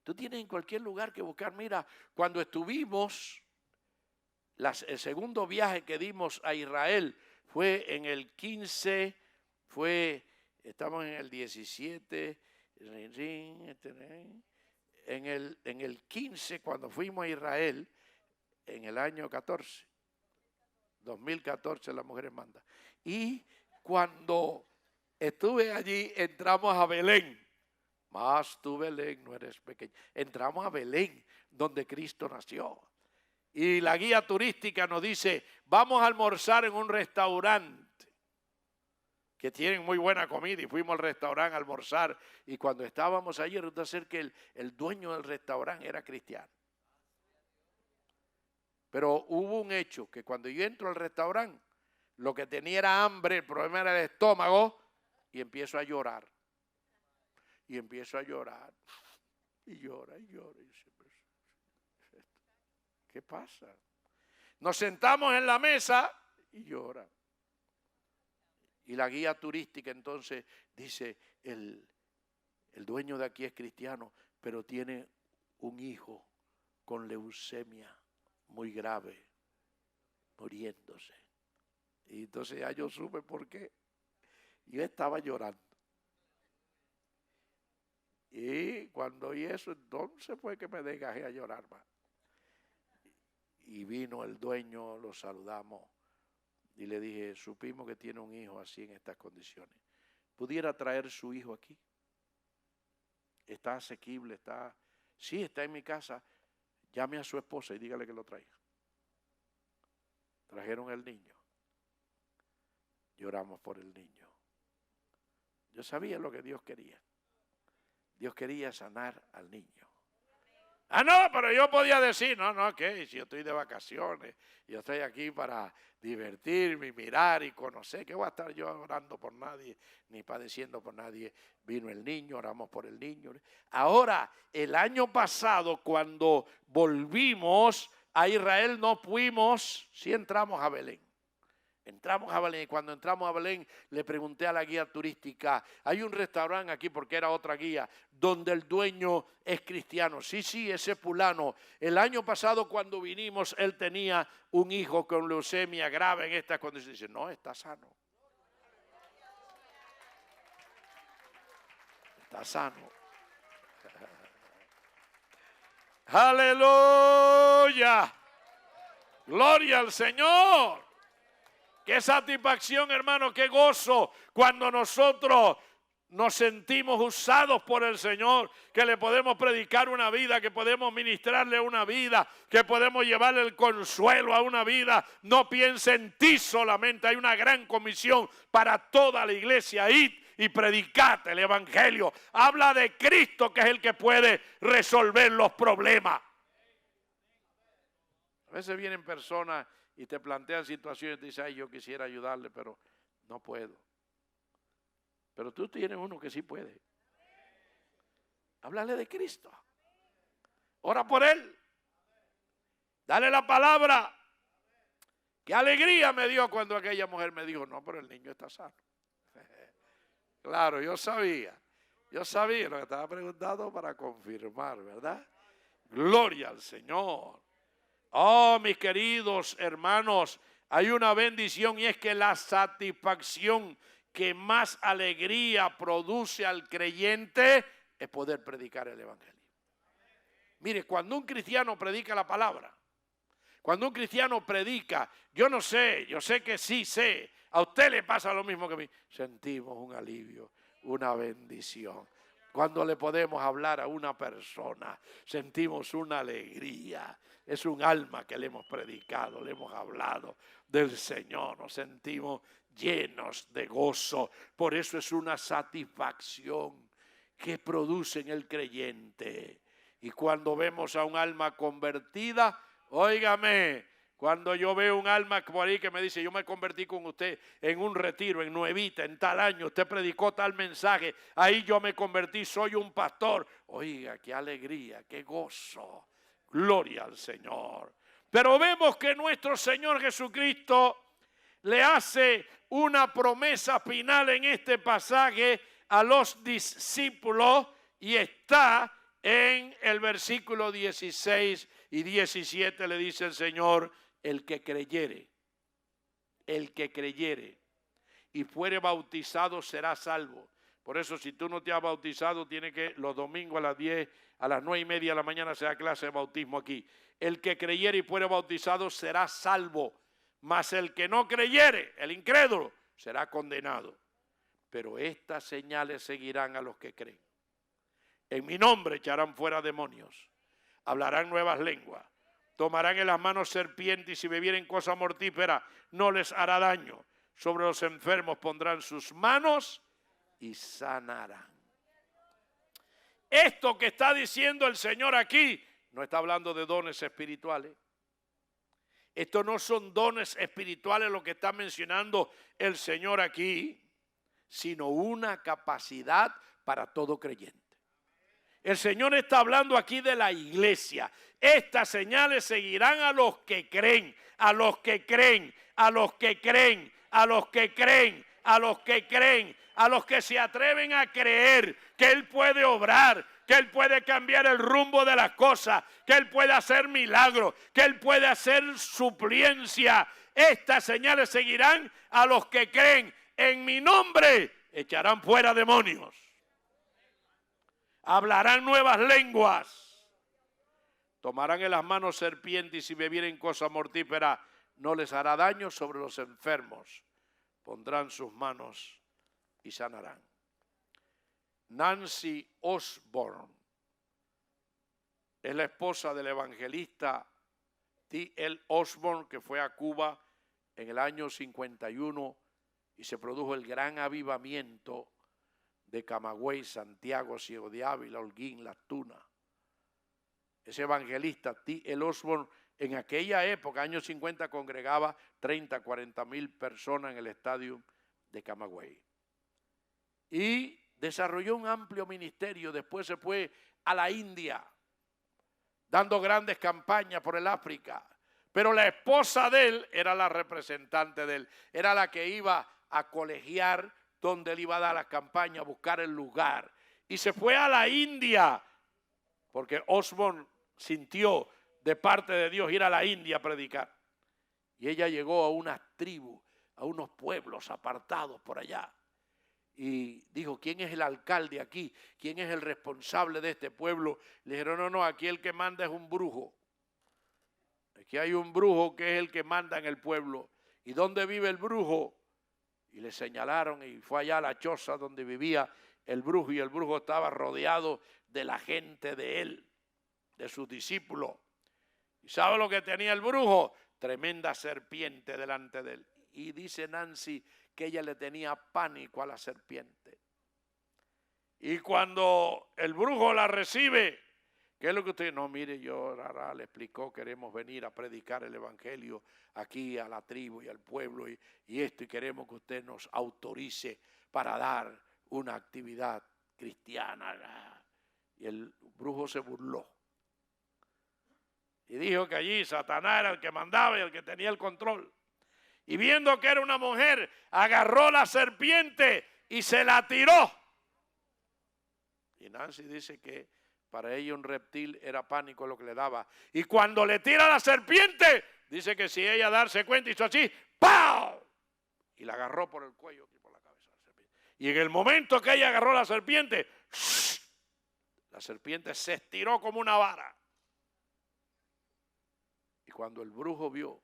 S2: Tú tienes en cualquier lugar que buscar. Mira, cuando estuvimos, el segundo viaje que dimos a Israel fue en el 15, estamos en el 17, en el 15 cuando fuimos a Israel, en el año 14, 2014 las mujeres mandan. Y cuando estuve allí, entramos a Belén. Mas tú, Belén, no eres pequeña. Entramos a Belén, donde Cristo nació. Y la guía turística nos dice, vamos a almorzar en un restaurante que tienen muy buena comida. Y fuimos al restaurante a almorzar. Y cuando estábamos allí, resulta ser que el dueño del restaurante era cristiano. Pero hubo un hecho, que cuando yo entro al restaurante, lo que tenía era hambre, el problema era el estómago, y empiezo a llorar. Y empiezo a llorar. Y llora, y llora. Y siempre, ¿qué pasa? Nos sentamos en la mesa y llora. Y la guía turística entonces dice, el dueño de aquí es cristiano, pero tiene un hijo con leucemia muy grave, muriéndose. Y entonces ya yo supe por qué. Yo estaba llorando. Y cuando oí eso, entonces fue que me desgajé a llorar más. Y vino el dueño, lo saludamos y le dije, supimos que tiene un hijo así en estas condiciones. ¿Pudiera traer su hijo aquí? Está asequible, sí, está en mi casa. Llame a su esposa y dígale que lo traiga. Trajeron el niño. Lloramos por el niño. Yo sabía lo que Dios quería. Dios quería sanar al niño. Ah, no, pero yo podía decir, no, ¿qué? Si yo estoy de vacaciones, yo estoy aquí para divertirme, mirar y conocer, ¿qué voy a estar yo orando por nadie, ni padeciendo por nadie? Vino el niño, oramos por el niño. Ahora, el año pasado, cuando volvimos a Israel, no fuimos, sí entramos a Belén. Entramos a Belén y cuando entramos a Belén le pregunté a la guía turística, hay un restaurante aquí porque era otra guía, donde el dueño es cristiano. Sí, ese fulano. El año pasado cuando vinimos él tenía un hijo con leucemia grave en estas condiciones. Dice, no, está sano. Está sano. Aleluya. Gloria al Señor. Qué satisfacción, hermano, qué gozo cuando nosotros nos sentimos usados por el Señor, que le podemos predicar una vida, que podemos ministrarle una vida, que podemos llevarle el consuelo a una vida. No piense en ti solamente, hay una gran comisión para toda la iglesia. Id y predicate el evangelio. Habla de Cristo, que es el que puede resolver los problemas. A veces vienen personas y te plantean situaciones y te dicen, ay, yo quisiera ayudarle, pero no puedo. Pero tú tienes uno que sí puede. Háblale de Cristo. Ora por él. Dale la palabra. Qué alegría me dio cuando aquella mujer me dijo, no, pero el niño está sano. Claro, yo sabía lo que estaba preguntando para confirmar, ¿verdad? Gloria al Señor. Oh, mis queridos hermanos, hay una bendición y es que la satisfacción que más alegría produce al creyente es poder predicar el evangelio. Mire, cuando un cristiano predica la palabra, cuando un cristiano predica, yo sé que sí sé, a usted le pasa lo mismo que a mí, sentimos un alivio, una bendición. Cuando le podemos hablar a una persona, sentimos una alegría. Es un alma que le hemos predicado, le hemos hablado del Señor. Nos sentimos llenos de gozo. Por eso es una satisfacción que produce en el creyente. Y cuando vemos a un alma convertida, óigame, cuando yo veo un alma por ahí que me dice, yo me convertí con usted en un retiro, en Nuevita, en tal año, usted predicó tal mensaje, ahí yo me convertí, soy un pastor. Oiga, qué alegría, qué gozo. Gloria al Señor. Pero vemos que nuestro Señor Jesucristo le hace una promesa final en este pasaje a los discípulos y está en el versículo 16 y 17. Le dice el Señor: el que creyere y fuere bautizado será salvo. Por eso, si tú no te has bautizado, tiene que los domingos a las 10, a las 9:30 de la mañana se da clase de bautismo aquí. El que creyere y fuere bautizado será salvo, mas el que no creyere, el incrédulo, será condenado. Pero estas señales seguirán a los que creen. En mi nombre echarán fuera demonios, hablarán nuevas lenguas, tomarán en las manos serpientes y si bebieren cosa mortífera no les hará daño. Sobre los enfermos pondrán sus manos y sanarán. Esto que está diciendo el Señor aquí no está hablando de dones espirituales. Estos no son dones espirituales lo que está mencionando el Señor aquí, sino una capacidad para todo creyente. El Señor está hablando aquí de la iglesia. Estas señales seguirán a los que creen, a los que creen, a los que creen, a los que creen, a los que creen, a los que se atreven a creer que Él puede obrar, que Él puede cambiar el rumbo de las cosas, que Él puede hacer milagros, que Él puede hacer supliencia. Estas señales seguirán a los que creen. En mi nombre echarán fuera demonios. Hablarán nuevas lenguas. Tomarán en las manos serpientes y si bebieren cosa mortífera no les hará daño. Sobre los enfermos pondrán sus manos y sanarán. Nancy Osborne es la esposa del evangelista T.L. Osborne, que fue a Cuba en el año 51 y se produjo el gran avivamiento de Camagüey, Santiago, Ciego de Ávila, Holguín, Las Tunas. Ese evangelista T.L. Osborne en aquella época, años 50, congregaba 30, 40 mil personas en el estadio de Camagüey. Y desarrolló un amplio ministerio. Después se fue a la India, dando grandes campañas por el África. Pero la esposa de él era la representante de él. Era la que iba a colegiar donde él iba a dar la campaña, a buscar el lugar. Y se fue a la India, porque Osborne sintió de parte de Dios ir a la India a predicar. Y ella llegó a unas tribus, a unos pueblos apartados por allá. Y dijo: ¿quién es el alcalde aquí? ¿Quién es el responsable de este pueblo? Le dijeron: no, aquí el que manda es un brujo. Aquí hay un brujo que es el que manda en el pueblo. ¿Y dónde vive el brujo? Y le señalaron y fue allá a la choza donde vivía el brujo. Y el brujo estaba rodeado de la gente de él, de sus discípulos. ¿Y sabe lo que tenía el brujo? Tremenda serpiente delante de él. Y dice Nancy que ella le tenía pánico a la serpiente. Y cuando el brujo la recibe, ¿qué es lo que usted? No, mire, yo le explicó, queremos venir a predicar el evangelio aquí a la tribu y al pueblo y esto, y queremos que usted nos autorice para dar una actividad cristiana. Y el brujo se burló. Y dijo que allí Satanás era el que mandaba y el que tenía el control. Y viendo que era una mujer, agarró la serpiente y se la tiró. Y Nancy dice que para ella un reptil era pánico lo que le daba. Y cuando le tira la serpiente, dice que si ella darse cuenta hizo así, ¡pau! Y la agarró por el cuello y por la cabeza de la serpiente. Y en el momento que ella agarró la serpiente se estiró como una vara. Y cuando el brujo vio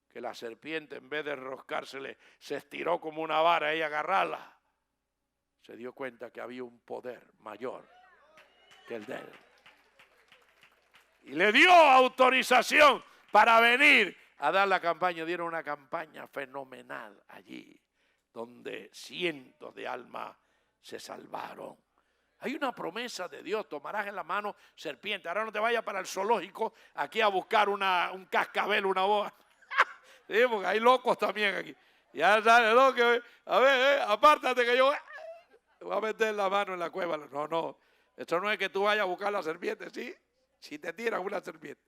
S2: que la serpiente, en vez de enroscársele, se estiró como una vara, ella agarrarla, se dio cuenta que había un poder mayor que el de él. Y le dio autorización para venir a dar la campaña. Dieron una campaña fenomenal allí, donde cientos de almas se salvaron. Hay una promesa de Dios: tomarás en la mano serpiente. Ahora no te vayas para el zoológico aquí a buscar un cascabel, una boa. Sí, porque hay locos también aquí. Ya sale loco. A ver, apártate que yo voy a meter la mano en la cueva. No. Esto no es que tú vayas a buscar la serpiente, ¿sí? Si te tiran una serpiente.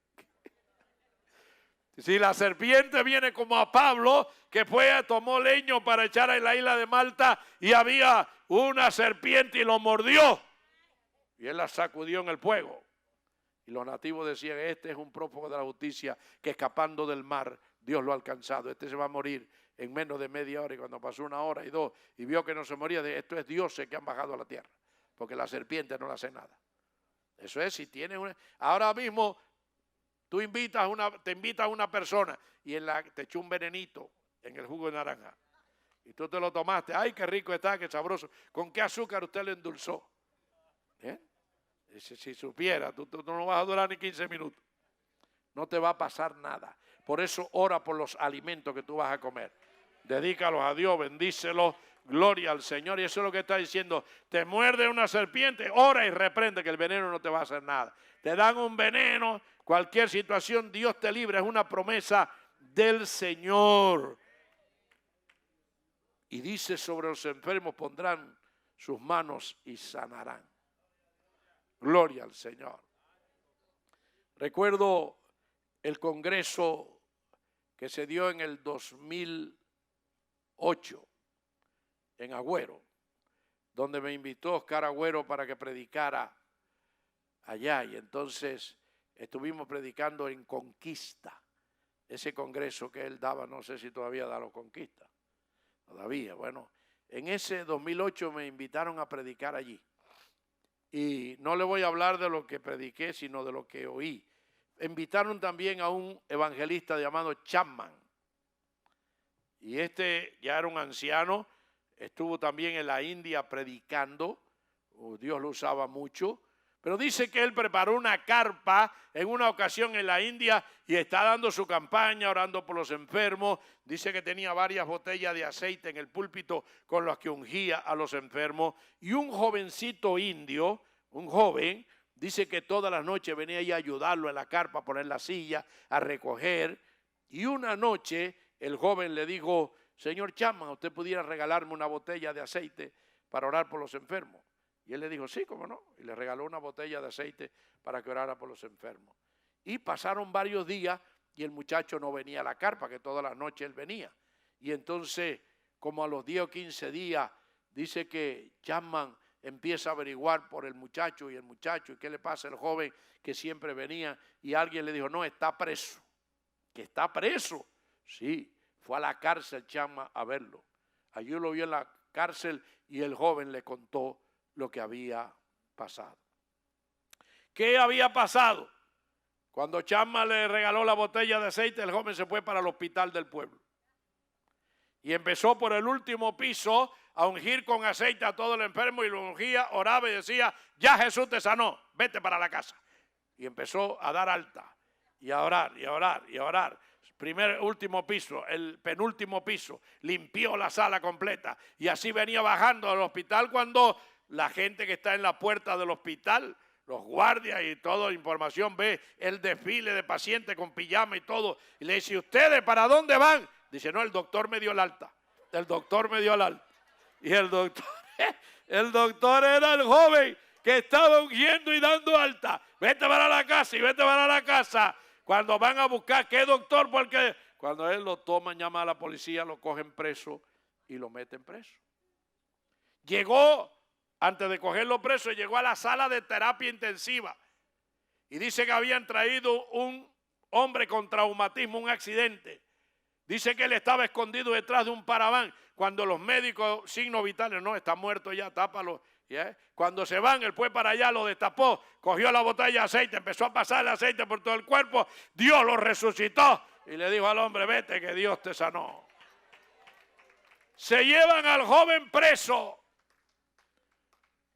S2: Si la serpiente viene como a Pablo, que fue, tomó leño para echar en la isla de Malta y había una serpiente y lo mordió. Y él la sacudió en el fuego. Y los nativos decían, este es un prófugo de la justicia que escapando del mar, Dios lo ha alcanzado. Este se va a morir en menos de media hora. Y cuando pasó 1 hora y 2 y vio que no se moría, esto es dioses que han bajado a la tierra. Porque la serpiente no le hace nada. Eso es, si tienes una... Ahora mismo tú te invitas a una persona y te echó un venenito en el jugo de naranja. Y tú te lo tomaste. Ay, qué rico está, qué sabroso. ¿Con qué azúcar usted lo endulzó? Si supiera, tú no vas a durar ni 15 minutos. No te va a pasar nada. Por eso ora por los alimentos que tú vas a comer. Dedícalos a Dios, bendícelos, gloria al Señor. Y eso es lo que está diciendo. Te muerde una serpiente, ora y reprende que el veneno no te va a hacer nada. Te dan un veneno, cualquier situación, Dios te libra. Es una promesa del Señor. Y dice, sobre los enfermos pondrán sus manos y sanarán. Gloria al Señor. Recuerdo el congreso que se dio en el 2008 en Agüero, donde me invitó Oscar Agüero para que predicara allá. Y entonces estuvimos predicando en Conquista, ese congreso que él daba, no sé si todavía da los Conquista. Todavía, bueno, en ese 2008 me invitaron a predicar allí. Y no le voy a hablar de lo que prediqué, sino de lo que oí. Invitaron también a un evangelista llamado Chapman. Y este ya era un anciano, estuvo también en la India predicando. Dios lo usaba mucho. Pero dice que él preparó una carpa en una ocasión en la India y está dando su campaña, orando por los enfermos. Dice que tenía varias botellas de aceite en el púlpito con las que ungía a los enfermos. Y un jovencito indio, un joven, dice que todas las noches venía ahí a ayudarlo en la carpa, a poner la silla, a recoger. Y una noche el joven le dijo, señor Chapman, ¿usted pudiera regalarme una botella de aceite para orar por los enfermos? Y él le dijo, sí, cómo no. Y le regaló una botella de aceite para que orara por los enfermos. Y pasaron varios días y el muchacho no venía a la carpa, que todas las noches él venía. Y entonces, como a los 10 o 15 días, dice que Chapman empieza a averiguar por el muchacho y qué le pasa al joven que siempre venía. Y alguien le dijo, no, está preso. ¿Que está preso? Sí, fue a la cárcel Chapman a verlo. Allí lo vio en la cárcel y el joven le contó lo que había pasado. ¿Qué había pasado? Cuando Chapman le regaló la botella de aceite, el joven se fue para el hospital del pueblo. Y empezó por el último piso a ungir con aceite a todo el enfermo y lo ungía, oraba y decía, ya Jesús te sanó, vete para la casa. Y empezó a dar alta y a orar y a orar y a orar. Último piso, el penúltimo piso, limpió la sala completa y así venía bajando al hospital cuando la gente que está en la puerta del hospital, los guardias y toda información, ve el desfile de pacientes con pijama y todo. Y le dice, ¿ustedes para dónde van? Dice, no, el doctor me dio el alta. El doctor me dio el alta. Y el doctor era el joven que estaba ungiendo y dando alta. Vete para la casa y vete para la casa. Cuando van a buscar, ¿qué doctor? Porque cuando él lo toman, llama a la policía, lo cogen preso y lo meten preso. Llegó, antes de cogerlo preso, llegó a la sala de terapia intensiva. Y dice que habían traído un hombre con traumatismo, un accidente. Dice que él estaba escondido detrás de un paraván. Cuando los médicos, signos vitales, no, está muerto ya, tápalo. ¿Yeah? Cuando se van, él fue para allá, lo destapó, cogió la botella de aceite, empezó a pasar el aceite por todo el cuerpo. Dios lo resucitó y le dijo al hombre, vete que Dios te sanó. Se llevan al joven preso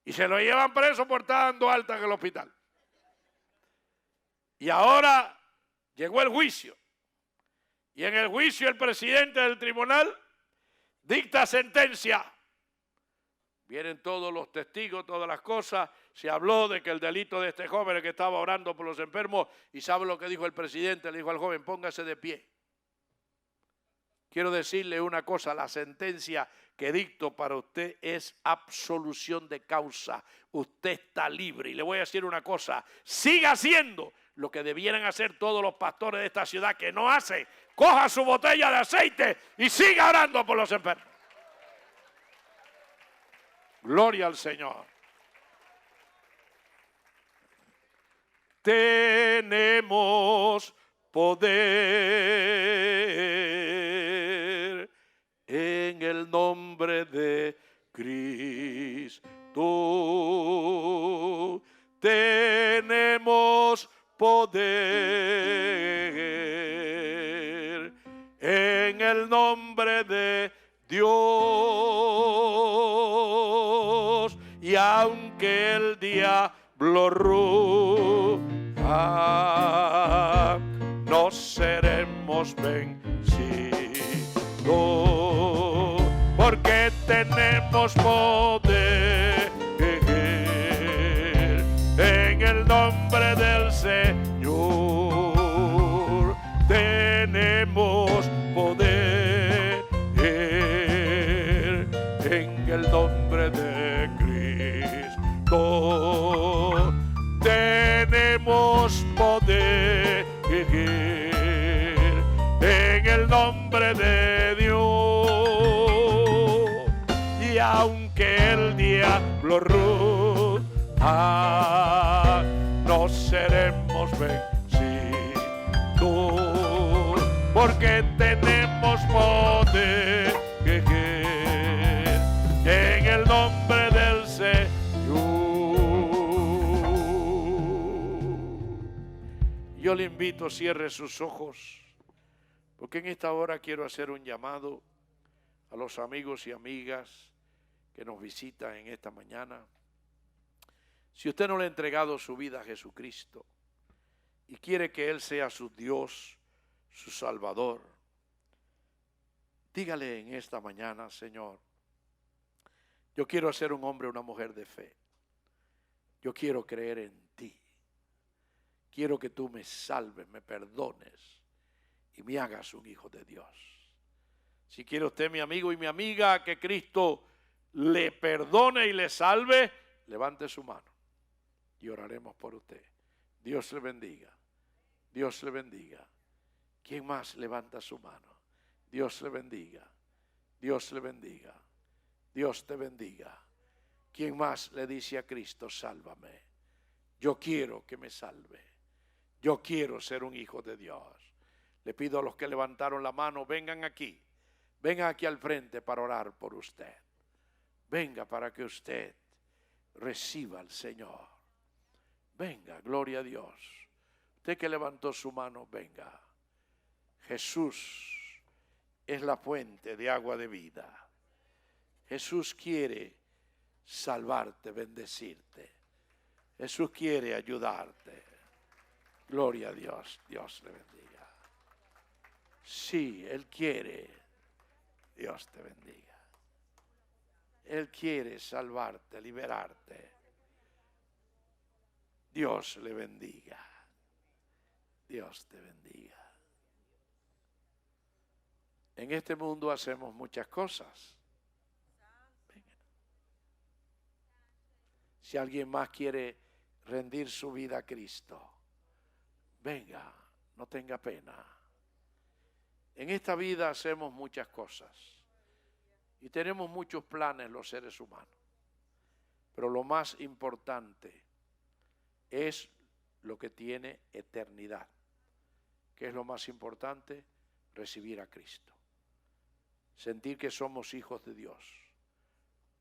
S2: y se lo llevan preso por estar dando alta en el hospital. Y ahora llegó el juicio. Y en el juicio el presidente del tribunal dicta sentencia. Vienen todos los testigos, todas las cosas. Se habló de que el delito de este joven que estaba orando por los enfermos. ¿Y sabe lo que dijo el presidente? Le dijo al joven, póngase de pie. quiero decirle una cosa, la sentencia que dicto para usted es absolución de causa. Usted está libre. Y le voy a decir una cosa, siga haciendo lo que debieran hacer todos los pastores de esta ciudad que no hacen. Coja su botella de aceite y siga orando por los enfermos. Gloria al Señor. Tenemos poder en el nombre de Cristo. Tenemos poder en el nombre de Dios. Y aunque el diablo ruja, no seremos vencidos, porque tenemos poder en el nombre del Señor. Tenemos poder en el nombre de Cristo. Tenemos poder en el nombre de Dios. Y aunque el diablo ruja, no seremos vencidos, porque tenemos poder en el nombre del Señor. Yo le invito, cierre sus ojos, porque en esta hora quiero hacer un llamado a los amigos y amigas que nos visitan en esta mañana. Si usted no le ha entregado su vida a Jesucristo y quiere que Él sea su Dios, su Salvador, dígale en esta mañana: Señor, yo quiero ser un hombre o una mujer de fe. Yo quiero creer en ti. Quiero que tú me salves, me perdones y me hagas un hijo de Dios. Si quiere usted, mi amigo y mi amiga, que Cristo le perdone y le salve, levante su mano y oraremos por usted. Dios le bendiga. Dios le bendiga. ¿Quién más levanta su mano? Dios le bendiga. Dios le bendiga. Dios te bendiga. ¿Quién más le dice a Cristo: sálvame? Yo quiero que me salve. Yo quiero ser un hijo de Dios. Le pido a los que levantaron la mano, vengan aquí al frente para orar por usted. Venga para que usted reciba al Señor. Venga, gloria a Dios. Usted que levantó su mano, venga. Jesús es la fuente de agua de vida. Jesús quiere salvarte, bendecirte. Jesús quiere ayudarte. Gloria a Dios. Dios le bendiga. Sí, Él quiere. Dios te bendiga. Él quiere salvarte, liberarte. Dios le bendiga. Dios te bendiga. En este mundo hacemos muchas cosas. Venga. Si alguien más quiere rendir su vida a Cristo, venga, no tenga pena. En esta vida hacemos muchas cosas y tenemos muchos planes los seres humanos, pero lo más importante es lo que tiene eternidad. ¿Qué es lo más importante? Recibir a Cristo. Sentir que somos hijos de Dios,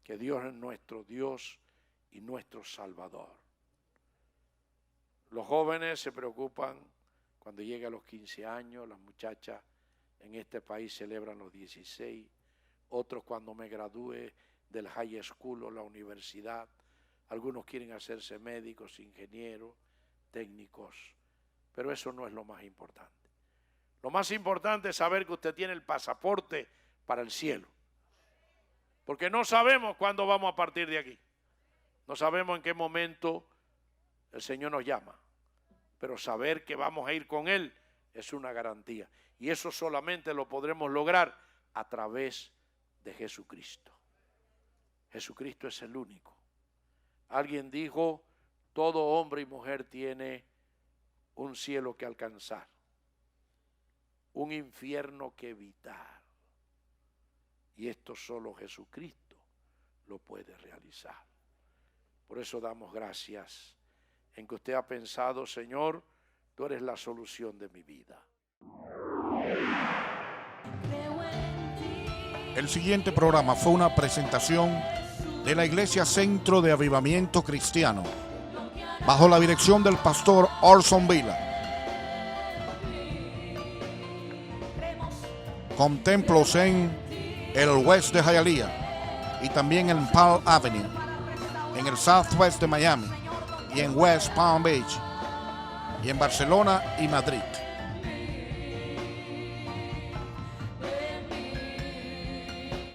S2: que Dios es nuestro Dios y nuestro Salvador. Los jóvenes se preocupan cuando llega a los 15 años, las muchachas en este país celebran los 16, otros cuando me gradúe del high school o la universidad, algunos quieren hacerse médicos, ingenieros, técnicos, pero eso no es lo más importante. Lo más importante es saber que usted tiene el pasaporte para el cielo, porque no sabemos cuándo vamos a partir de aquí, no sabemos en qué momento el Señor nos llama, pero saber que vamos a ir con Él, Es una garantía. Y eso solamente lo podremos lograr a través de Jesucristo. Jesucristo es el único. Alguien dijo, todo hombre y mujer tiene un cielo que alcanzar, un infierno que evitar. Y esto solo Jesucristo lo puede realizar. Por eso damos gracias en que usted ha pensado, Señor, tú eres la solución de mi vida.
S3: El siguiente programa fue una presentación de la Iglesia Centro de Avivamiento Cristiano, bajo la dirección del pastor Orson Vila, con templos en el West de Hialeah y también en Palm Avenue, en el Southwest de Miami y en West Palm Beach y en Barcelona y Madrid.